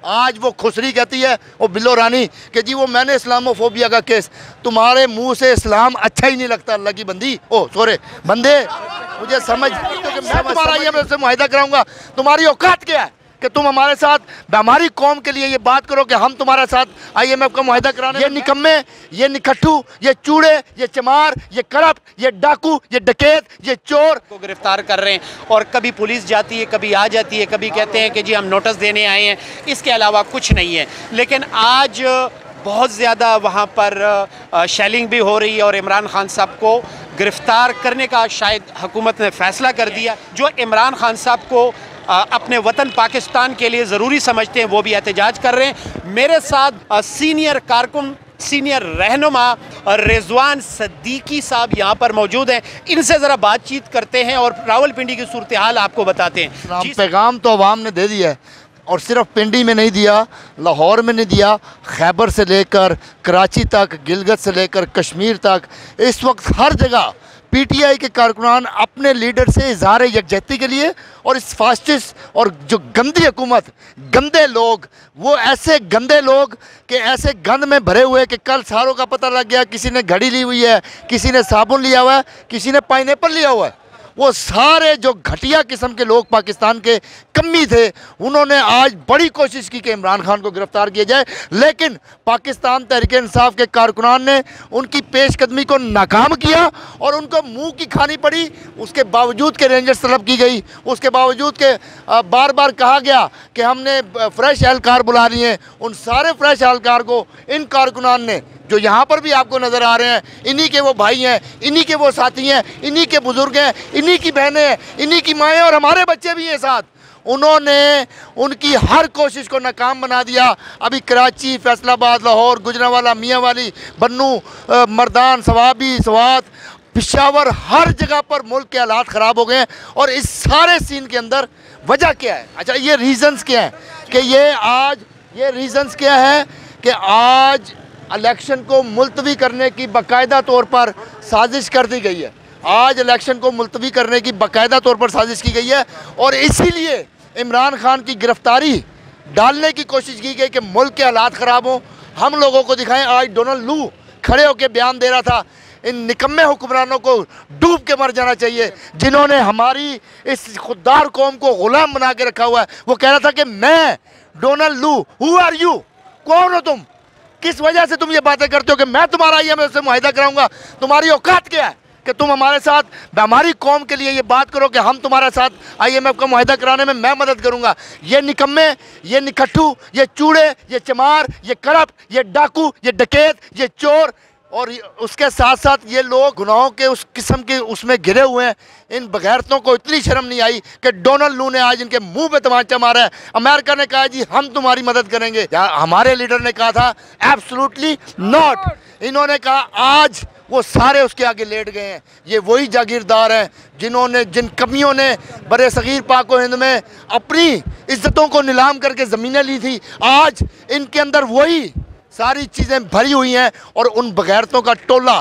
आज वो खुसरी कहती है, वो बिल्लो रानी, कि जी वो मैंने इस्लामोफोबिया का केस, तुम्हारे मुंह से इस्लाम अच्छा ही नहीं लगता। अल्लाह की बंदी, ओ सोरे बंदे, मुझे समझ क्योंकि मैं तुम्हारा IMF से मुआहिदा कराऊंगा। तुम्हारी औकात क्या है कि तुम हमारे साथ हमारी कौम के लिए ये बात करो कि हम तुम्हारे साथ IMF का मुआहिदा कराने? ये निकम्मे, ये निकट्ठू, ये चूड़े, ये चमार, ये करप्ट, ये डाकू, ये डकैत, ये चोर को गिरफ्तार कर रहे हैं। और कभी पुलिस जाती है, कभी आ जाती है, कभी कहते हैं कि जी हम नोटिस देने आए हैं, इसके अलावा कुछ नहीं है। लेकिन आज बहुत ज़्यादा वहाँ पर शेलिंग भी हो रही है और इमरान खान साहब को गिरफ्तार करने का शायद हुकूमत ने फ़ैसला कर दिया। जो इमरान खान साहब को अपने वतन पाकिस्तान के लिए ज़रूरी समझते हैं वो भी एहतजाज कर रहे हैं। मेरे साथ सीनियर कारकुन, सीनियर रहनुमा रिजवान सिद्दीकी साहब यहाँ पर मौजूद हैं। इनसे ज़रा बातचीत करते हैं और रावलपिंडी की सूरत हाल आपको बताते हैं। पैगाम तो अवाम ने दे दिया है, और सिर्फ पिंडी में नहीं दिया, लाहौर में नहीं दिया, खैबर से लेकर कराची तक, गिलगित से लेकर कश्मीर तक, इस वक्त हर जगह PTI के कारकुनान अपने लीडर से इजहार यकजहती के लिए, और इस फासिस्ट और जो गंदी हुकूमत, गंदे लोग, वो ऐसे गंदे लोग कि ऐसे गंद में भरे हुए कि कल सारों का पता लग गया, किसी ने घड़ी ली हुई है, किसी ने साबुन लिया हुआ है, किसी ने पाइनएप्पल लिया हुआ है। वो सारे जो घटिया किस्म के लोग पाकिस्तान के कमी थे, उन्होंने आज बड़ी कोशिश की कि इमरान खान को गिरफ्तार किया जाए, लेकिन पाकिस्तान तहरीक इंसाफ के कारकुनान ने उनकी पेशकदमी को नाकाम किया और उनको मुंह की खानी पड़ी। उसके बावजूद के रेंजर्स तलब की गई, उसके बावजूद के बार बार कहा गया कि हमने फ्रेश एहलकार बुला लिए हैं। उन सारे फ्रेश एहलकार को इन कारकुनान ने, जो यहाँ पर भी आपको नज़र आ रहे हैं, इन्हीं के वो भाई हैं, इन्हीं के वो साथी हैं, इन्हीं के बुज़ुर्ग हैं, इन्हीं की बहनें हैं, इन्हीं की माएँ और हमारे बच्चे भी हैं साथ, उन्होंने उनकी हर कोशिश को नाकाम बना दिया। अभी कराची, फैसलाबाद, लाहौर, गुजरांवाला, मियांवाली, बन्नू, मर्दान, सवाबी, सवात, पेशावर, हर जगह पर मुल्क के हालात ख़राब हो गए हैं। और इस सारे सीन के अंदर वजह क्या है? अच्छा, ये रीज़न्स क्या हैं कि ये रीज़न्स क्या है कि आज इलेक्शन को मुलतवी करने की बाकायदा तौर पर साजिश कर दी गई है। आज इलेक्शन को मुलतवी करने की बाकायदा तौर पर साजिश की गई है, और इसीलिए इमरान खान की गिरफ्तारी डालने की कोशिश की गई कि मुल्क के हालात ख़राब हों, हम लोगों को दिखाएं। आज डोनाल्ड लू खड़े होकर बयान दे रहा था, इन निकम्मे हुक्मरानों को डूब के मर जाना चाहिए जिन्होंने हमारी इस खुददार कौम को गुलाम बना के रखा हुआ है। वो कह रहा था कि मैं डोनाल्ड लू, हु आर यू, कौन हो तुम, किस वजह से तुम ये बातें करते हो कि मैं तुम्हारा IMF से मुआहिदा कराऊंगा? तुम्हारी औकात क्या है कि तुम हमारे साथ हमारी कौम के लिए ये बात करो कि हम तुम्हारे साथ IMF का मुआहिदा कराने में मैं मदद करूंगा? ये निकम्मे, ये निकट्ठू, ये चूड़े, ये चमार, ये करप्ट, ये डाकू, ये डकैत, ये चोर, और उसके साथ साथ ये लोग गुनाहों के उस किस्म के उसमें घिरे हुए हैं। इन बगैरतों को इतनी शर्म नहीं आई कि डोनाल्ड लू ने आज इनके मुंह पे तमाचा मारा है। अमेरिका ने कहा जी हम तुम्हारी मदद करेंगे, हमारे लीडर ने कहा था एब्सोल्युटली नॉट। इन्होंने कहा आज वो सारे उसके आगे लेट गए हैं। ये वही जागीरदार हैं जिन्होंने, जिन कमियों ने बड़े सगीर पाक हिंद में अपनी इज्जतों को नीलाम करके ज़मीनें ली थी, आज इनके अंदर वही सारी चीज़ें भरी हुई हैं। और उन बगैरतों का टोला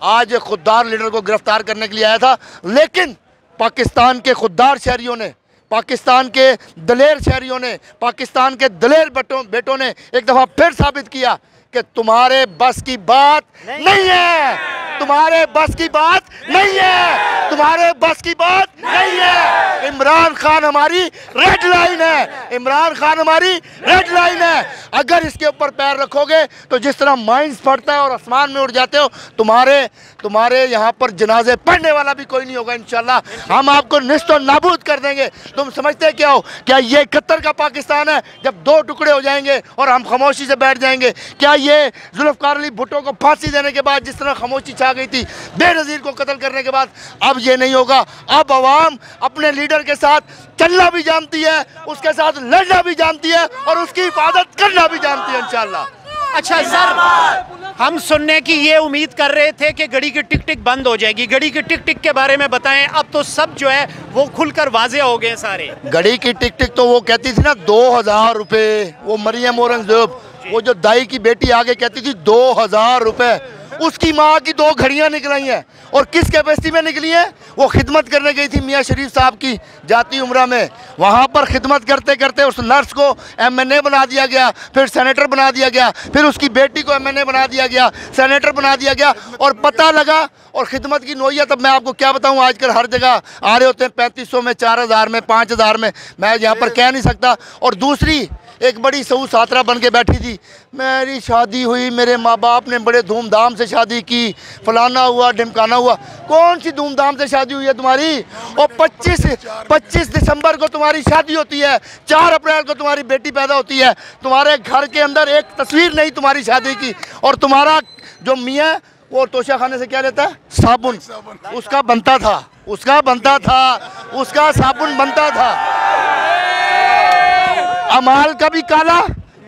आज खुददार लीडर को गिरफ्तार करने के लिए आया था, लेकिन पाकिस्तान के खुददार शहरियों ने, पाकिस्तान के दलेर शहरियों ने, पाकिस्तान के दलेर बेटों ने एक दफ़ा फिर साबित किया कि तुम्हारे बस की बात नहीं है, तुम्हारे बस की बात नहीं है, तुम्हारे बस की बात नहीं है। इमरान खान हमारी रेड लाइन है, इमरान खान हमारी रेड लाइन है। अगर इसके ऊपर पैर रखोगे तो जिस तरह माइंस फटता है और आसमान में उड़ जाते हो, तुम्हारे यहाँ पर जनाजे पढ़ने वाला भी कोई नहीं होगा। इंशाल्लाह हम आपको निस्तो नाबूद कर देंगे। तुम समझते क्या हो? क्या ये 71 का पाकिस्तान है जब 2 टुकड़े हो जाएंगे और हम खामोशी से बैठ जाएंगे? क्या ये जुल्फ़िकार अली भुट्टो को फांसी देने के बाद जिस तरह खामोशी छा गई थी, बेनज़ीर को कत्ल करने के बाद, अब ये नहीं होगा। अब अवाम अपने लीडर के साथ चलना भी जानती है, उसके साथ लड़ना भी जानती है और उसकी हिफाजत करना भी जानती है इंशाल्लाह। अच्छा सर, हम सुनने की ये उम्मीद कर रहे थे कि गड़ी की टिक टिक बंद हो जाएगी। गड़ी की टिक टिक के बारे में बताएं। अब तो सब जो है वो खुलकर वाज़ेह हो गए सारे। गड़ी की टिक टिक तो वो कहती थी ना 2000 रुपये, वो मरियम औरंगजेब, वो जो दाई की बेटी आगे कहती थी 2000 रुपये, उसकी माँ की 2 घड़ियाँ निकलाई हैं और किस कैपेसिटी में निकली हैं? वो खिदमत करने गई थी मियाँ शरीफ साहब की जाती उम्रा में। वहाँ पर खिदमत करते करते उस नर्स को MNA बना दिया गया, फिर सेनेटर बना दिया गया, फिर उसकी बेटी को MNA बना दिया गया, सेनेटर बना दिया गया। और पता लगा और खिदमत की नोयत, अब मैं आपको क्या बताऊँ, आजकल हर जगह आ रहे होते हैं 3500 में, 4000 में, 5000 में, मैं यहाँ पर कह नहीं सकता। और दूसरी एक बड़ी सऊ सातरा बन के बैठी थी, मेरी शादी हुई, मेरे माँ बाप ने बड़े धूमधाम से शादी की, फलाना हुआ ढिमकाना हुआ। कौन सी धूमधाम से शादी हुई है तुम्हारी? और 25 दिसंबर को तुम्हारी शादी होती है, 4 अप्रैल को तुम्हारी बेटी पैदा होती है, तुम्हारे घर के अंदर एक तस्वीर नहीं तुम्हारी शादी की। और तुम्हारा जो मियाँ वो तोशा खाने से क्या लेता है? साबुन। उसका बनता था, उसका साबुन बनता था। अमाल का भी काला,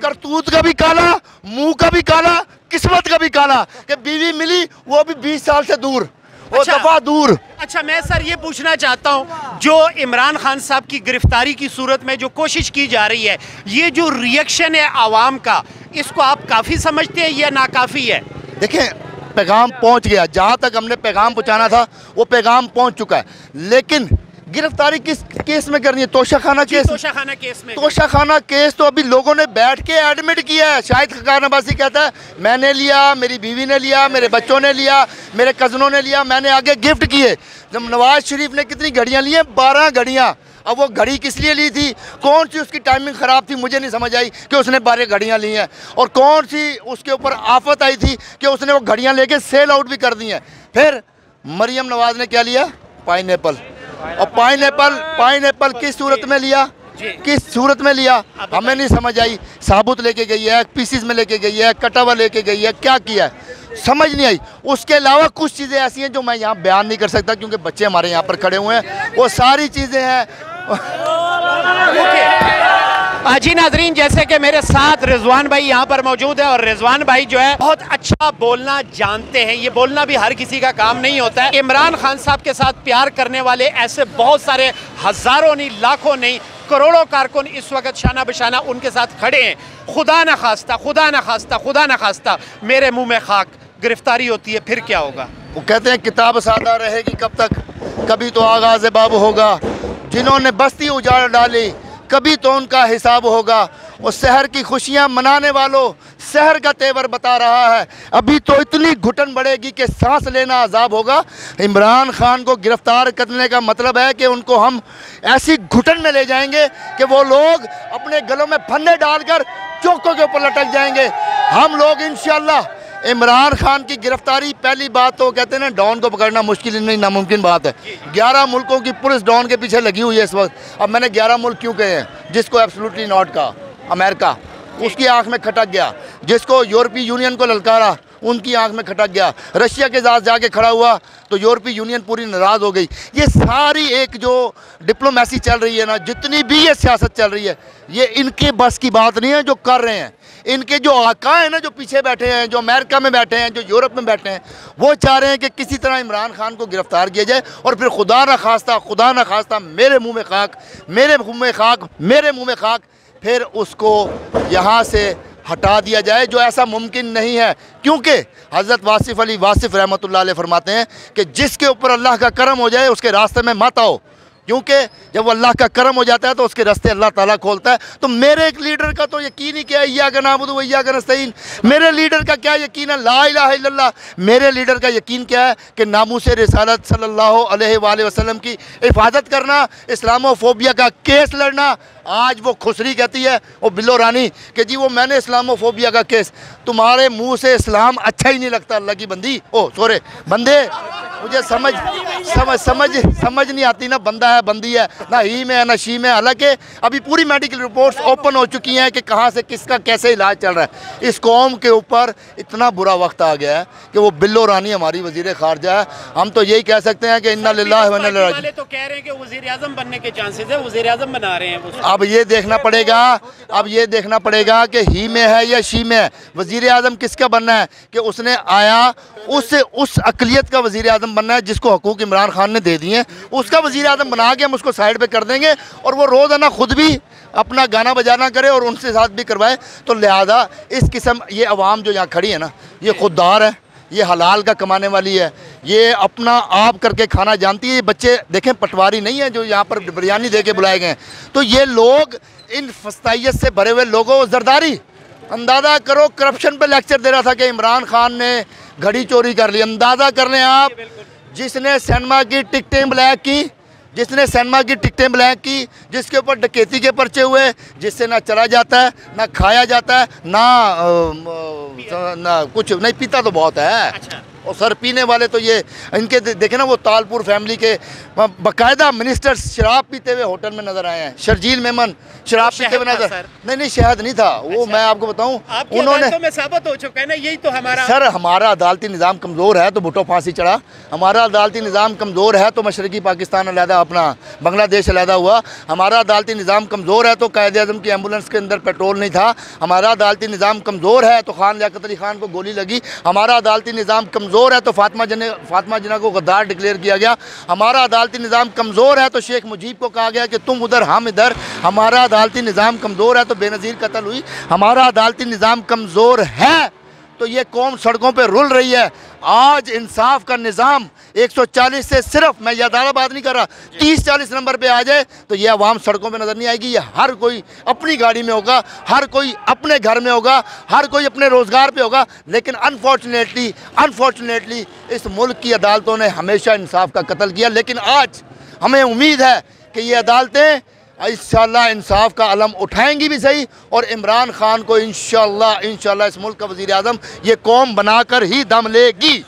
करतूत का भी काला, मुंह का भी काला, किस्मत का भी काला कि बीवी मिली वो भी 20 साल से दूर, वो दफा दूर। अच्छा, मैं सर ये पूछना चाहता हूँ, जो इमरान खान साहब की गिरफ्तारी की सूरत में जो कोशिश की जा रही है, ये जो रिएक्शन है आवाम का, इसको आप काफ़ी समझते हैं या नाकाफ़ी है? देखें, पैगाम पहुंच गया, जहां तक हमने पैगाम पहुंचाना था वो पैगाम पहुंच चुका है। लेकिन गिरफ्तारी किस केस में करनी है? तोशाखाना केस। तोशाखाना केस में। तोशाखाना केस तो अभी लोगों ने बैठ के एडमिट किया है। शाहिद खकान अब्बासी कहता है मैंने लिया, मेरी बीवी ने लिया, मेरे बच्चों ने लिया, मेरे कज़नों ने लिया, मैंने आगे गिफ्ट किए। जब नवाज शरीफ ने कितनी घड़ियाँ ली हैं? 12 घड़ियाँ। अब वो घड़ी किस लिए ली थी? कौन सी उसकी टाइमिंग ख़राब थी? मुझे नहीं समझ आई कि उसने 12 घड़ियाँ ली हैं। और कौन सी उसके ऊपर आफत आई थी कि उसने वो घड़ियाँ लेके सेल आउट भी कर दी हैं। फिर मरियम नवाज ने क्या लिया? पाइनएप्पल। और पाइनएप्पल किस सूरत में लिया? किस सूरत में लिया? हमें नहीं समझ आई। साबुत लेके गई है, पीसीस में लेके गई है, कटा हुआ लेके गई है, क्या किया है समझ नहीं आई। उसके अलावा कुछ चीज़ें ऐसी हैं जो मैं यहाँ बयान नहीं कर सकता क्योंकि बच्चे हमारे यहाँ पर खड़े हुए हैं। वो सारी चीज़ें हैं। जी नाजरीन, जैसे कि मेरे साथ रिजवान भाई यहाँ पर मौजूद है और रिजवान भाई जो है बहुत अच्छा बोलना जानते हैं। ये बोलना भी हर किसी का काम नहीं होता है। इमरान खान साहब के साथ प्यार करने वाले ऐसे बहुत सारे हज़ारों नहीं, लाखों नहीं, करोड़ों कारकुन इस वक्त शाना बशाना उनके साथ खड़े हैं। खुदा न खास्ता मेरे मुँह में खाक, गिरफ्तारी होती है फिर क्या होगा? वो कहते हैं किताब सादा रहेगी कब तक, कभी तो आगाज़ बाब होगा। जिन्होंने बस्ती उजाड़ डाली कभी तो उनका हिसाब होगा। और शहर की खुशियां मनाने वालों, शहर का तेवर बता रहा है, अभी तो इतनी घुटन बढ़ेगी कि सांस लेना अजाब होगा। इमरान खान को गिरफ्तार करने का मतलब है कि उनको हम ऐसी घुटन में ले जाएंगे कि वो लोग अपने गलों में फन्ने डालकर चौकों के ऊपर लटक जाएंगे। हम लोग इंशाअल्लाह इमरान खान की गिरफ्तारी, पहली बात तो कहते हैं ना, डॉन को पकड़ना मुश्किल नहीं, नामुमकिन बात है। 11 मुल्कों की पुलिस डॉन के पीछे लगी हुई है इस वक्त। अब मैंने 11 मुल्क क्यों कहे हैं? जिसको एब्सोल्युटली नॉट कहा, अमेरिका उसकी आंख में खटक गया, जिसको यूरोपीय यूनियन को ललकारा उनकी आंख में खटक गया, रशिया के साथ जाके खड़ा हुआ तो यूरोपीय यूनियन पूरी नाराज़ हो गई। ये सारी एक जो डिप्लोमेसी चल रही है ना, जितनी भी ये सियासत चल रही है, ये इनके बस की बात नहीं है जो कर रहे हैं। इनके जो आका हैं ना, जो पीछे बैठे हैं, जो अमेरिका में बैठे हैं, जो यूरोप में बैठे हैं, वो चाह रहे हैं कि किसी तरह इमरान खान को गिरफ्तार किया जाए और फिर खुदा न खास्ता मेरे मुँह में खाक फिर उसको यहाँ से हटा दिया जाए, जो ऐसा मुमकिन नहीं है। क्योंकि हज़रत वासिफ़ अली वासिफ़ रहमतुल्लाह अलैह फरमाते हैं कि जिसके ऊपर अल्लाह का करम हो जाए उसके रास्ते में मत आओ, क्योंकि जब वो अल्लाह का करम हो जाता है तो उसके रास्ते अल्लाह ताला खोलता है। तो मेरे एक लीडर का तो यकीन ही क्या है, इय्याका नअबुदु व इय्याका नस्तईन। मेरे लीडर का क्या यकीन है? ला इलाहा इल्लल्लाह। मेरे लीडर का यकीन क्या है कि नामूस रिसालत सल्लल्लाहु अलैहि वसल्लम की हिफाजत करना, इस्लामोफोबिया का केस लड़ना। आज वो खुसरी कहती है, वो बिल्लो रानी, कि जी वो मैंने इस्लामोफोबिया का केस, तुम्हारे मुंह से इस्लाम अच्छा ही नहीं लगता अल्लाह की बंदी, ओ सोरे बंदे। मुझे समझ नहीं आती ना, बंदा है बंदी है, ना ही में है ना शी में। हालांकि अभी पूरी मेडिकल रिपोर्ट्स ओपन हो चुकी हैं कि कहाँ से किसका कैसे इलाज चल रहा है। इस कौम के ऊपर इतना बुरा वक्त आ गया है कि वो बिल्लो रानी हमारी वजीर खारजा है। हम तो यही कह सकते हैं कि इन्ना लिल्लाहि व इन्ना इलैहि राजिऊन। तो कह रहे हैं कि वज़ीर आज़म बनने के चांसेस है, वज़ीर आज़म बना रहे हैं वो। अब ये देखना पड़ेगा कि ही में है या शी में है। वज़ीर आज़म किसका बनना है कि उसने आया उस अक़लियत का वज़ीर आज़म बनना है जिसको हकूक़ इमरान खान ने दे दिए हैं। उसका वज़ीर आज़म बना के हम उसको साइड पे कर देंगे और वो रोज़ाना खुद भी अपना गाना बजाना करे और उनसे साथ भी करवाए। तो लिहाजा इस किस्म ये अवाम जो यहाँ खड़ी है ना, ये खुददार है, ये हलाल का कमाने वाली है, ये अपना आप करके खाना जानती है। ये बच्चे देखें पटवारी नहीं है जो यहाँ पर बिरयानी दे के बुलाए गए हैं। तो ये लोग इन फस्ताइत से भरे हुए लोगों, जरदारी अंदाज़ा करो करप्शन पे लेक्चर दे रहा था कि इमरान खान ने घड़ी चोरी कर ली। अंदाज़ा कर लें आप, जिसने सिनेमा की टिकटें ब्लैक की, जिसने सिनेमा की टिकटें ब्लैक की, जिसके ऊपर डकैती के पर्चे हुए, जिससे ना चला जाता है, ना खाया जाता है, ना कुछ नहीं, पीता तो बहुत है। अच्छा। और सर पीने वाले तो ये इनके देखे ना, वो तालपुर फैमिली के बाकायदा मिनिस्टर शराब पीते हुए होटल में नजर आए हैं। शर्जील मेमन शराब पीते हुए नजर, नहीं शहद नहीं था वो। मैं आपको बताऊं, उन्होंने में साबित हो चुका है ना, यही तो हमारा सर, हमारा अदालती निज़ाम कमज़ोर है तो भुट्टो फांसी चढ़ा। हमारा अदालती निज़ाम कमज़ोर है तो मशरकी पाकिस्तान अलहदा, अपना बांग्लादेश अलहदा हुआ। हमारा अदालती निज़ाम कमज़ोर है तो कायदे आज़म की एम्बुलेंस के अंदर पेट्रोल नहीं था। हमारा अदालती निज़ाम कमज़ोर है तो खान लियाकत अली खान को गोली लगी। हमारा अदालती निज़ाम कमज़ोर है तो फातिमा जिन्ना को गद्दार डिक्लेयर किया गया। हमारा अदालती निज़ाम कमज़ोर है तो शेख मुजीब को कहा गया कि तुम उधर हम इधर। हमारा अदालती निज़ाम कमज़ोर है तो बेनज़ीर कत्ल हुई। हमारा अदालती निज़ाम कमज़ोर है तो ये कौम सड़कों पे रुल रही है। आज इंसाफ का निज़ाम 140 से सिर्फ, मैं ये अदालत बात नहीं कर रहा, 30-40 नंबर पे आ जाए तो ये आवाम सड़कों पे नज़र नहीं आएगी। ये हर कोई अपनी गाड़ी में होगा, हर कोई अपने घर में होगा, हर कोई अपने रोज़गार पे होगा। लेकिन अनफॉर्चुनेटली इस मुल्क की अदालतों ने हमेशा इंसाफ का कत्ल किया। लेकिन आज हमें उम्मीद है कि ये अदालतें इंशाअल्लाह इंसाफ का अलम उठाएंगी भी सही, और इमरान खान को इंशाअल्लाह इस मुल्क का वज़ीर आज़म ये कौम बनाकर ही दम लेगी।